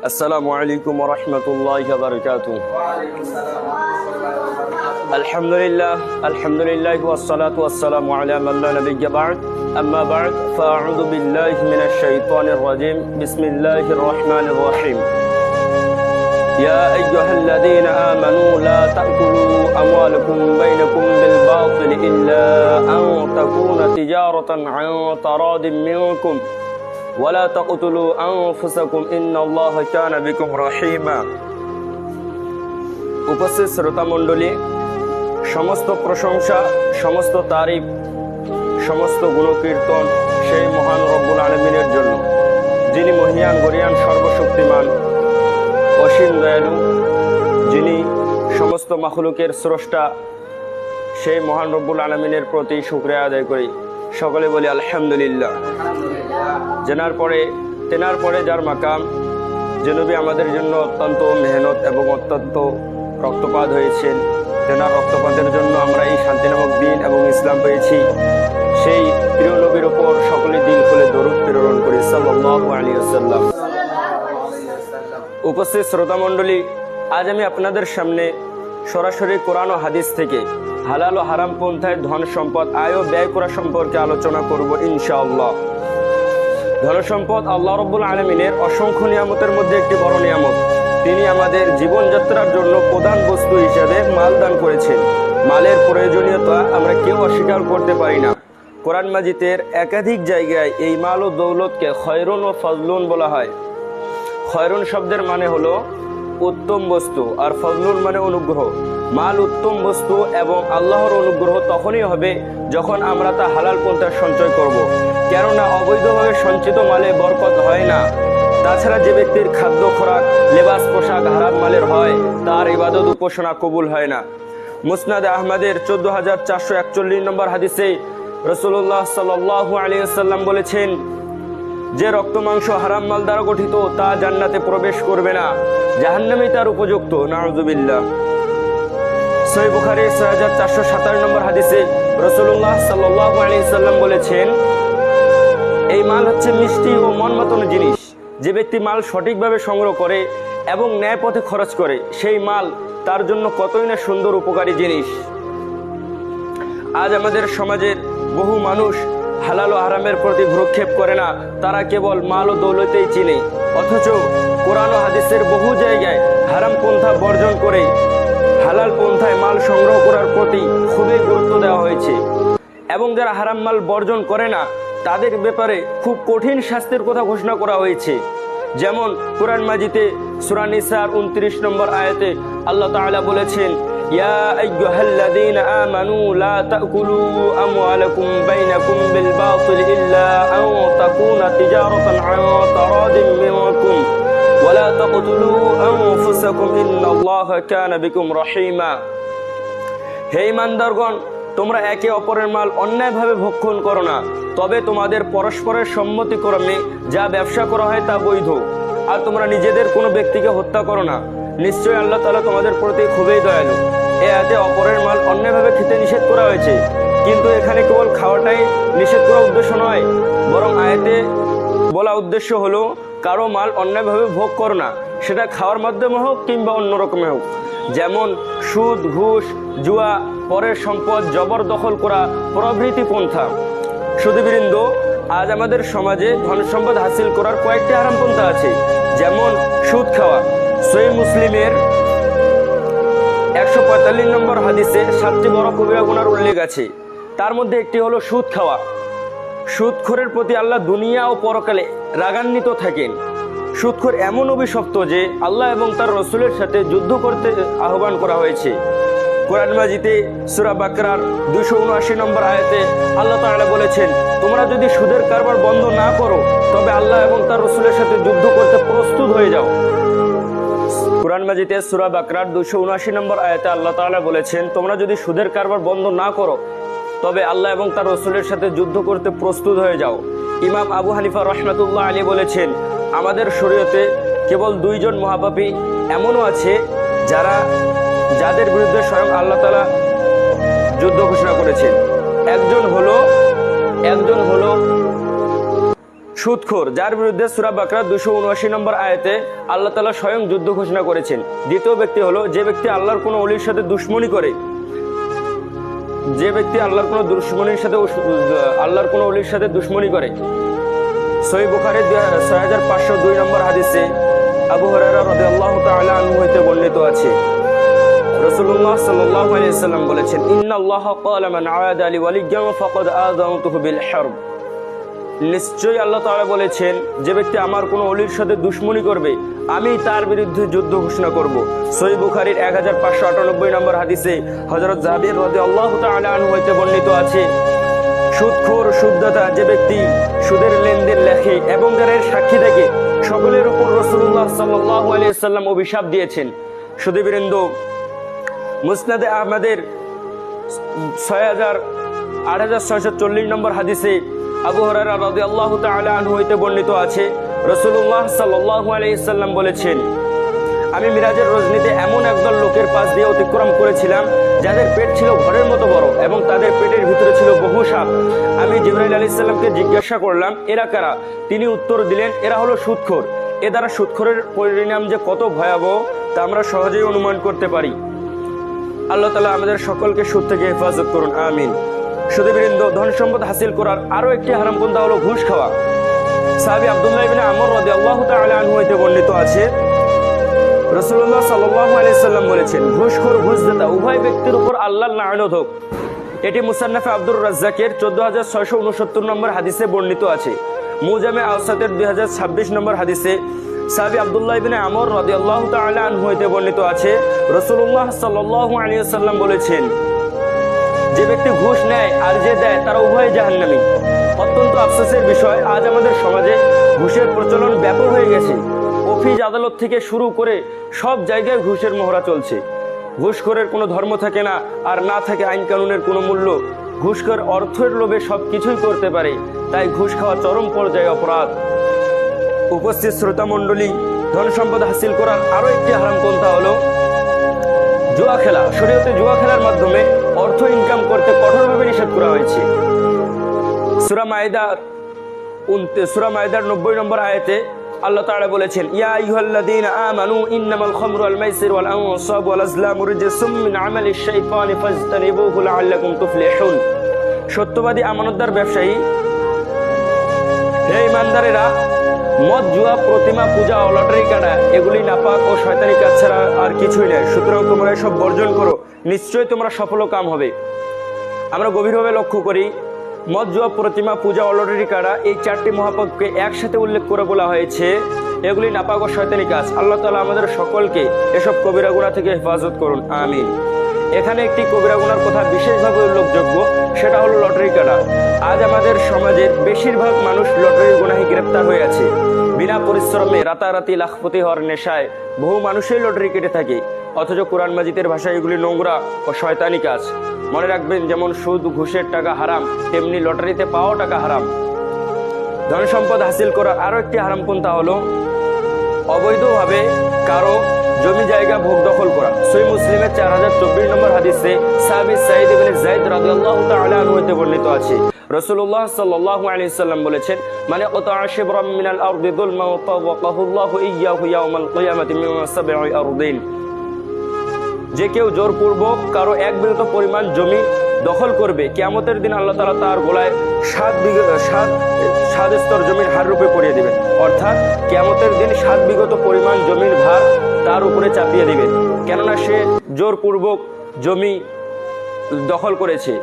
السلام عليكم ورحمة الله وبركاته. الحمد لله والصلاة والسلام على من لا نبي بعد. أما بعد فأعوذ بالله من الشيطان الرجيم. بسم الله الرحمن الرحيم. يا أيها الذين آمنوا لا تأكلوا أموالكم بينكم بالباطل إلا أن تكون تجارة عن تراض منكم ولا تقتلوا أنفسكم إن الله كان بكم رحيما. উপস্থিত শ্রোতা মণ্ডলী, সমস্ত প্রশংসা, সমস্ত তারিফ, সমস্ত গুণকীর্তন সেই মহান রব্বুল আলামিনের জন্য, যিনি মহিয়ান গরিয়ান সর্বশক্তিমান অসীম দয়ালু, যিনি সমস্ত মাখলুকের স্রষ্টা। সেই মহান রব্বুল আলামিনের প্রতি শুকরিয়া আদায় করি। সকলে বলি আলহামদুলিল্লাহ। তেনার পরে যার মাকাম, যে নবী আমাদের জন্য অত্যন্ত মেহনত এবং অত্যন্ত রক্তপাত হয়েছেন, তেনার রক্তপাতের জন্য আমরা এই শান্তি নামক দিন এবং ইসলাম পেয়েছি। সেই প্রিয় নবীর ওপর সকলে দিল খুলে দরুদ প্রেরণ করি সাল্লাল্লাহু আলাইহি ওয়াসাল্লাম। উপস্থিত শ্রোতা মণ্ডলী, আজ আমি আপনাদের সামনে সরাসরি কোরআন ও হাদিস থেকে হালাল ও হারাম পন্থায় ধন সম্পদ আয় ও ব্যয় করা সম্পর্কে আলোচনা করব ইনশাআল্লাহ। ধন সম্পদ আল্লাহ রাব্বুল আলামিনের অসংখ্য নিয়ামতের মধ্যে একটি বড় নিয়ামত। তিনি আমাদের জীবনযাত্রার জন্য প্রধান বস্তু হিসেবে মাল দান করেছেন। মালের প্রয়োজনীয়তা আমরা কেউ অস্বীকার করতে পারি না। কোরআন মাজিদের একাধিক জায়গায় এই মাল ও দৌলতকে খয়রুন ও ফজলুন বলা হয়। খয়রুন শব্দের মানে হলো উত্তম বস্তু, আর ফজলুন মানে অনুগ্রহ। মাল উত্তম বস্তু এবং আল্লাহর অনুগ্রহ তখনই হবে যখন আমরা তা হালাল পন্থায় সঞ্চয় করব। কেননা অবৈধভাবে সঞ্চিত মালে বরকত হয় না। তাছাড়া যে ব্যক্তির খাদ্য খোরাক লেবাস পোশাক হারাম মালের হয়, তার ইবাদত উপাসনা কবুল হয় না। মুসনাদে আহমদের 14,441 নম্বর হাদিসে রাসূলুল্লাহ সাল্লাল্লাহু আলাইহি ওয়াসাল্লাম বলেছেন, যে রক্ত মাংস হারাম মাল দ্বারা গঠিত তা জান্নাতে প্রবেশ করবে না, জাহান্নামে তার উপযুক্ত। নাউযুবিল্লাহ। সহিহ বুখারী 6427 নম্বর হাদিসে রাসূলুল্লাহ সাল্লাল্লাহু আলাইহি ওয়াসাল্লাম বলেছেন, এই মাল হচ্ছে মিষ্টি ও মন মাতানো জিনিস। যে ব্যক্তি মাল সঠিকভাবে সংগ্রহ করে এবং ন্যায় পথে খরচ করে, সেই মাল তার জন্য কতই না সুন্দর উপকারী জিনিস। আজ আমাদের সমাজের বহু মানুষ হালাল ও হারামের প্রতি ভ্রুক্ষেপ করে না, তারা কেবল মাল ও দৌলতেই চিনে। অথচ কোরআন ও হাদিসের বহু জায়গায় হারাম পন্থা বর্জন করে হালাল পন্থায় মাল সংগ্রহ করার প্রতি খুবই গুরুত্ব দেওয়া হয়েছে। এবং যারা হারাম মাল বর্জন করে না, তাদের ব্যাপারে খুব কঠিন শাস্তির কথা ঘোষণা করা হয়েছে। যেমন কোরআন মাজিদে সূরা নিসার 29 নম্বর আয়াতে আল্লাহ তাআলা বলেছেন, ইয়া আইয়ুহাল্লাযীনা আমানু লা তাকুলু আমওয়ালাকুম বাইনাকুম বিল বাতিল ইল্লা আন তাকুনা তিজারাতান আন তারাদিম মিনকুম ওয়া লা তাকতুলু আনফুসাকুম ইন্নাল্লাহা কানা বিকুম রহিমা। হে ঈমানদারগণ, তোমরা একে অপরের মাল অন্যায়ভাবে ভক্ষণ করো না, তবে তোমাদের পরস্পরের সম্মতিক্রমে যা ব্যবসা করা হয় তা বৈধ। আর তোমরা নিজেদের কোনো ব্যক্তিকে হত্যা করো না, নিশ্চয়ই আল্লাহ তাআলা তোমাদের প্রতি খুবই দয়ালু। এই আয়াতে অপরের মাল অন্যায়ভাবে খেতে নিষেধ করা হয়েছে, কিন্তু এখানে কেবল খাওয়াটাই নিষেধ করার উদ্দেশ্য নয়, বরং আয়াতে বলা উদ্দেশ্য হলো কারো মাল অন্যায়ভাবে ভোগ করো না, সেটা খাওয়ার মাধ্যমে হোক কিংবা অন্য রকমে হোক। যেমন সুদ, ঘুষ, জুয়া, পরের সম্পদ জবরদখল করা প্রভৃতি পন্থা। সুধীবৃন্দ, আজ আমাদের সমাজে ধন সম্পদ হাসিল করার কয়েকটি হারাম পন্থা আছে। যেমন সুদ খাওয়া। সহিহ মুসলিমের 145 নম্বর হাদিসে 7টি বড় কবিরা গুনার উল্লেখ আছে। তার মধ্যে একটি হলো সুদ খাওয়া। সুদখোরের প্রতি আল্লাহ দুনিয়া ও পরকালে রাগান্বিত থাকেন। সুদখোর এমন অভিশপ্ত যে আল্লাহ এবং তার রসুলের সাথে যুদ্ধ করতে আহ্বান করা হয়েছে। কোরআন মাজিদে সূরা বাকরার 279 নম্বর আয়াতে আল্লাহ তাআলা বলেছেন, তোমরা যদি সুদের কারবার বন্ধ না করো তবে আল্লাহ এবং তার রসুলের সাথে যুদ্ধ করতে প্রস্তুত হয়ে যাও। কোরআন মাজিদে সূরা বাকরার 279 নম্বর আয়াতে আল্লাহ তাআলা বলেছেন, তোমরা যদি সুদের কারবার বন্ধ না করো তবে আল্লাহ এবং তার রসুলের সাথে যুদ্ধ করতে প্রস্তুত হয়ে যাও। ইমাম আবু হানিফা রাহমাতুল্লাহ আলাইহি বলেছেন, আমাদের শরীয়তে কেবল 2 জন মহাপাপী এমনও আছে যাদের বিরুদ্ধে স্বয়ং আল্লাহ তাআলা যুদ্ধ ঘোষণা করেছেন। একজন হলো সুদখোর, যার বিরুদ্ধে সূরা বাকরা 279 নম্বর আয়াতে আল্লাহ তাআলা স্বয়ং যুদ্ধ ঘোষণা করেছেন। দ্বিতীয় ব্যক্তি হলো যে ব্যক্তি আল্লাহর কোনো ওলির সাথে দুশমনি করে, যে ব্যক্তি আল্লাহর কোনো ওলির সাথে দুশমনি করে। সহিহ বুখারীর 6502 নম্বর হাদিসে আবু হুরায়রা রাদিয়াল্লাহু তাআলা আনহু হতে বর্ণিত আছে, রাসূলুল্লাহ সাল্লাল্লাহু আলাইহি ওয়াসাল্লাম বলেছেন, ইন্নাল্লাহা ক্বালা মান আ'আদা লি ওয়ালিয়্যান ফাকাদ আযানতুহু বিল হারব। নিশ্চয়ই আল্লাহ তাআলা বলেছেন, যে ব্যক্তি আমার কোনো ওলির সাথে দুশমনি করবে আমি তার বিরুদ্ধে যুদ্ধ ঘোষণা করব। সহিহ বুখারীর 1598 নম্বর হাদিসে হযরত জাবির রাদিয়াল্লাহু তাআলা আনহু হতে বর্ণিত আছে, সুদখোর, সুদদাতা, যে ব্যক্তি সুদের লেনদেন লেখে এবং যারা সাক্ষী থাকে সকলের উপর রাসূলুল্লাহ সাল্লাল্লাহু আলাইহি ওয়াসাল্লাম অভিশাপ দিয়েছেন। সুধীবৃন্দ, মুসনাদে আহমদের 8640 নম্বর হাদিসে আবু হুরায়রা রাদিয়াল্লাহু তাআলা আনহু হতে বর্ণিত আছে, রাসূলুল্লাহ সাল্লাল্লাহু আলাইহি ওয়াসাল্লাম বলেছেন, আমি মিরাজের রজনীতে এমন একদল লোকের পাশ দিয়ে অতিক্রম করেছিলাম যাদের পেট ছিল ঘরের মতো বড় এবং তাদের পেটের ভিতরে ছিল বহু সাপ। আমি জিবরাইল আলাইহিস সালামকে জিজ্ঞাসা করলাম, এরা কারা? তিনি উত্তর দিলেন, এরা হলো সুদখোর। এ দ্বারা সুদখোরের পরিণাম যে কত ভয়াবহ তা আমরা সহজেই অনুমান করতে পারি। আল্লাহ তাআলা আমাদের সকলকে সুদ থেকে হেফাজত করুন, আমিন। সুধীবৃন্দ, ধন সম্পদ হাসিল করার আরো একটি হারামপন্থা হলো ঘুষ খাওয়া। সাহাবী আব্দুল্লাহ ইবনে আমর রাদিয়াল্লাহু তাআলা আনহু হতে বর্ণিত আছে, রাসূলুল্লাহ সাল্লাল্লাহু আলাইহি ওয়াসাল্লাম বলেছেন, ঘুষখোর, ঘুষদাতা উভয় ব্যক্তির উপর আল্লাহর লানত হোক। এটি মুসান্নাফে আব্দুর রাজ্জাকের 14669 নম্বর হাদিসে বর্ণিত আছে। মুজামে আওসাতের 2026 নম্বর হাদিসে সাহাবী আব্দুল্লাহ ইবনে আমর রাদিয়াল্লাহু তাআলা আনহু হতে বর্ণিত আছে, রাসূলুল্লাহ সাল্লাল্লাহু আলাইহি ওয়াসাল্লাম বলেছেন, যে ব্যক্তি ঘুষ নেয় আর যে দেয় তারা উভয় জাহান্নামী। অত্যন্ত আফসোসের বিষয়, আজ আমাদের সমাজে ঘুষের প্রচলন ব্যাপক হয়ে গেছে। অফিস আদালত থেকে শুরু করে সব জায়গায় ঘুষের মহড়া চলছে। ঘুষখোরের কোনো ধর্ম থাকে না, আর না থাকে আইন কানুনের কোনো মূল্য। ঘুষখোর অর্থের লোভে সব কিছুই করতে পারে, তাই ঘুষ খাওয়া চরম পর্যায়ে অপরাধ। উপস্থিত শ্রোতা মণ্ডলী, ধন সম্পদ হাসিল করার আরো একটি হারামপন্থা হলো জুয়া খেলা। শরীয়তে জুয়া খেলার মাধ্যমে অর্থ ইনকাম করতে কঠোরভাবে নিষেধ করা হয়েছে। সূরা মায়দার 90 নম্বর আয়াতে আল্লাহ তাআলা বলেছেন, ইয়া আইয়ুহাল্লাযীনা আমানু ইন্নামাল খামরু ওয়াল মাইসিরু ওয়াল আনসাবু ওয়াল আজলামু রিজসুম মিন আমালিশ শাইতানি ফাজতানিবুহু লাআল্লাকুম তুফলিহুন। সত্যবাদী আমানতদার ব্যবসায়ী, হে ঈমানদারেরা, মদ, জুয়া, প্রতিমা পূজা ও লটারি কাটা এগুলি নাপাক ও শয়তানি কাজ ছাড়া আর কিছুই নয়। সুতরাং তোমরা এসব বর্জন করো, নিশ্চয়ই তোমরা সফল কাম হবে। আমরা গভীরভাবে লক্ষ্য করি, মদ, জুয়া, প্রতিমা পূজা ও লটারি কাটা এই চারটি মহাপাপকে একসাথে উল্লেখ করে বলা হয়েছে এগুলি নাপাক ও শয়তানি কাজ। আল্লাহ তাআলা আমাদের সকলকে এসব কবিরা গুনাহ থেকে হেফাজত করুন, আমিন। এখানে একটি কবিরা গুনার কথা বিশেষভাবে উল্লেখযোগ্য, সেটা হলো লটারি কাটা। আজ আমাদের সমাজের বেশিরভাগ মানুষ লটারির গুনাহে গ্রেপ্তার হয়ে আছে। বিনা পরিশ্রমে রাতারাতি লাখপতি হওয়ার নেশায় বহু মানুষই লটারি কেটে থাকে, অথচ কোরআন মাজিদের ভাষায় এগুলি নোংরা ও শয়তানি কাজ। মনে রাখবেন, যেমন সুদ, ঘুষের টাকা হারাম, তেমনি লটারিতে পাওয়া টাকা হারাম। ধন সম্পদ হাসিল করার আরো একটি হারামপন্থা হলো অবৈধভাবে কারো জমি জায়গা ভোগ দখল করা। সহিহ মুসলিমের 4024 নম্বর হাদিসে সাহাবী সাঈদ ইবনে যায়েদ রাদিয়াল্লাহু তাআলা আনহু হতে বর্ণিত আছে, রাসূলুল্লাহ সাল্লাল্লাহু আলাইহি ওয়াসাল্লাম বলেছেন, মানে ওয়াতা'a শিবরাম মিনাল আরদি যুলমান ওয়াতাওয়াকাহুল্লাহু ইয়্যাহু ইয়াওমাল কিয়ামাতি মিন সাব'i আরদিন। যে কেউ জোরপূর্বক কারো এক বিঘত পরিমাণ জমি দখল করবে, কিয়ামতের দিন আল্লাহ তাআলা তার গলায় 7 স্তর জমির হার রূপে পরিয়ে দিবেন। অর্থাৎ কিয়ামতের দিন 7 বিঘত পরিমাণ জমির ভার তার উপরে চাপিয়ে দিবেন, কেননা সে জোরপূর্বক জমি দখল করেছে।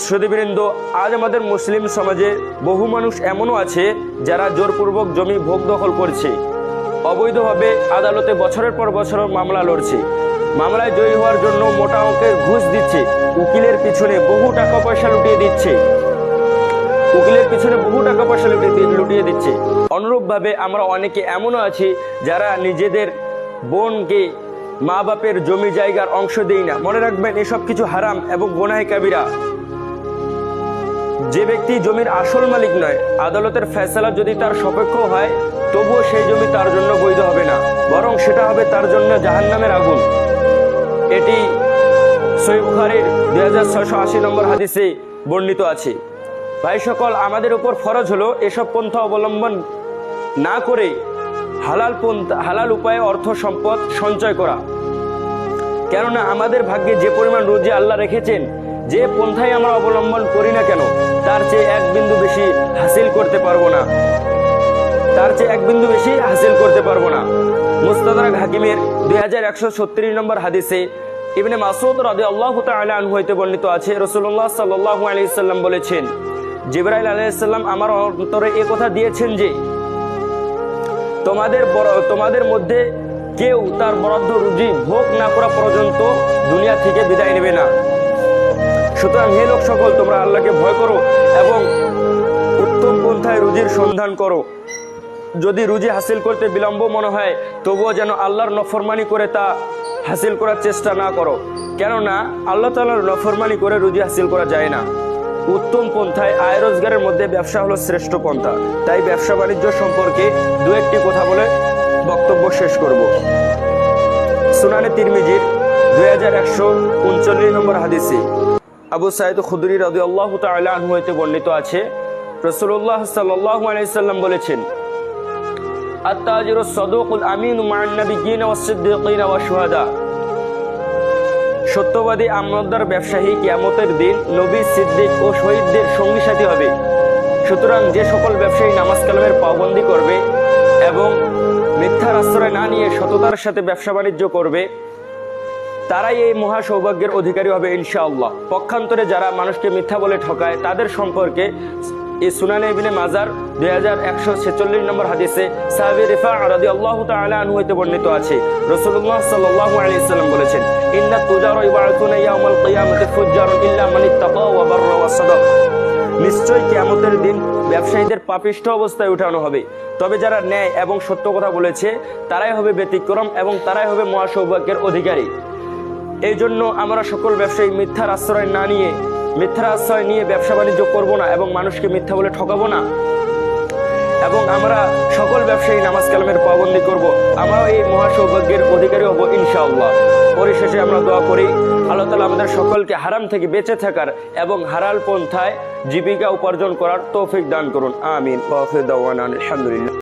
সুধীবৃন্দ, আজ আমাদের মুসলিম সমাজে বহু মানুষ এমনও আছে যারা জোরপূর্বক জমি ভোগ দখল করছে, অবৈধভাবে আদালতে বছরের পর বছর মামলা লড়ছে, মামলায় জয়ী হওয়ার জন্য মোটা অঙ্কের ঘুষ দিচ্ছে, উকিলের পিছনে বহু টাকা পয়সা লুটিয়ে দিচ্ছে। অনুরূপভাবে আমরা অনেকে এমনও আছি যারা নিজেদের বোনকে মা বাপের জমি জায়গার অংশ দেই না। মনে রাখবেন, এসব কিছু হারাম এবং গুনাহে কাবিরা। যে ব্যক্তি জমির আসল মালিক নয়, আদালতের ফয়সালা যদি তার সপক্ষ হয়, তবুও সেই জমি তার জন্য বৈধ হবে না, বরং সেটা হবে তার জন্য জাহান্নামের আগুন। এটি সহিহ বুখারীর 2680 নম্বর হাদিসে বর্ণিত আছে। ভাই সকল, আমাদের উপর ফরজ হলো এসব পন্থা অবলম্বন না করে হালাল উপায়ে অর্থ সম্পদ সঞ্চয় করা। কেননা আমাদের ভাগ্যে যে পরিমাণ রুজি আল্লাহ রেখেছেন, যে পন্থায় আমরা অবলম্বন করি না কেন, তার চেয়ে এক বিন্দু বেশি হাসিল করতে পারবো না। মুস্তাদরাক হাকিমের 2136 নম্বর হাদিসে ইবনে মাসউদ রাদিয়াল্লাহু তাআলা আনহু হইতে বর্ণিত আছে, রাসূলুল্লাহ সাল্লাল্লাহু আলাইহি সাল্লাম বলেছেন, জিবরাইল আলাইহিস সালাম আমার অন্তরে এই কথা দিয়েছেন যে তোমাদের মধ্যে কেউ তার বরাদ্দ রুজি ভোগ না করা পর্যন্ত দুনিয়া থেকে বিদায় নেবে না। সুতরাং হে লোক সকল, তোমরা আল্লাহকে ভয় করো এবং উত্তম পন্থায় রুজির সন্ধান করো। যদি রুজি হাসিল করতে বিলম্ব মনে হয়, তবুও যেন আল্লাহর নফরমানি করে তা হাসিল করার চেষ্টা না করো। কেননা আল্লাহ তাআলার নফরমানি করে রুজি হাসিল করা যায় না। উত্তম পন্থায় আয় রোজগারের মধ্যে ব্যবসা হলো শ্রেষ্ঠ পন্থা। তাই ব্যবসা বাণিজ্য সম্পর্কে দু একটি কথা বলে বক্তব্য শেষ করব। সুনানে তিরমিজির 2139 নম্বর হাদিসে আবু সাঈদ খুদরি রাদিয়াল্লাহু তাআলা আনহু হতে বর্ণিত আছে, রাসূলুল্লাহ সাল্লাল্লাহু আলাইহি সাল্লাম বলেছেন, আত-তাজিরুস সাদুকুল আমিনু মা'আন নাবিয়্যিনা ওয়াস-সিদ্দীকিনা ওয়াশ-শুহাদা। সত্যবাদী আমানতদার ব্যবসায়ী কিয়ামতের দিন নবী, সিদ্দিক ও শহীদদের সঙ্গী সাথী হবে। সুতরাং যে সকল ব্যবসায়ী নামাজ কালামের পাবন্দি করবে এবং মিথ্যার আশ্রয় না নিয়ে সততার সাথে ব্যবসা বাণিজ্য করবে, তারাই এই মহা সৌভাগ্যের অধিকারী হবে ইনশাআল্লাহ। পক্ষান্তরে যারা মানুষকে মিথ্যা বলে ঠকায়, তাদের সম্পর্কে এই সুনানে ইবনে মাজার 2146 নম্বর হাদিসে সাহাবী রিফা রাদিয়াল্লাহু তাআলা আনহু হতে বর্ণিত আছে, রাসূলুল্লাহ সাল্লাল্লাহু আলাইহি সাল্লাম বলেছেন, ইন্নাত তুজারা ইবাআতুনা ইয়াউমাল কিয়ামাতি ফুজ্জারুন ইল্লা মান ইত্তাকা ওয়া বাররা ওয়া সাদাক। নিশ্চয় কিয়ামতের দিন ব্যবসায়ীদের পাপিষ্ঠ অবস্থায় উঠানো হবে, তবে যারা ন্যায় এবং সত্য কথা বলেছে তারাই হবে ব্যতিক্রম এবং তারাই হবে মহা সৌভাগ্যের অধিকারী। এই জন্য আমরা সকল ব্যবসায়ী মিথ্যার আশ্রয় নিয়ে ব্যবসা বাণিজ্য করবো না এবং মানুষকে মিথ্যা বলে ঠকাবো না, এবং আমরা সকল ব্যবসায়ী নামাজ কালামের পাবন্দি করব। আমরাও এই মহা সৌভাগ্যের অধিকারী হব ইনশাআল্লাহ। পরিশেষে আমরা দোয়া করি, আল্লাহ তাআলা আমাদের সকলকে হারাম থেকে বেঁচে থাকার এবং হালাল পন্থায় জীবিকা উপার্জন করার তৌফিক দান করুন। আমিন। ওয়া আখিরু দাওয়ানা আলহামদুলিল্লাহ।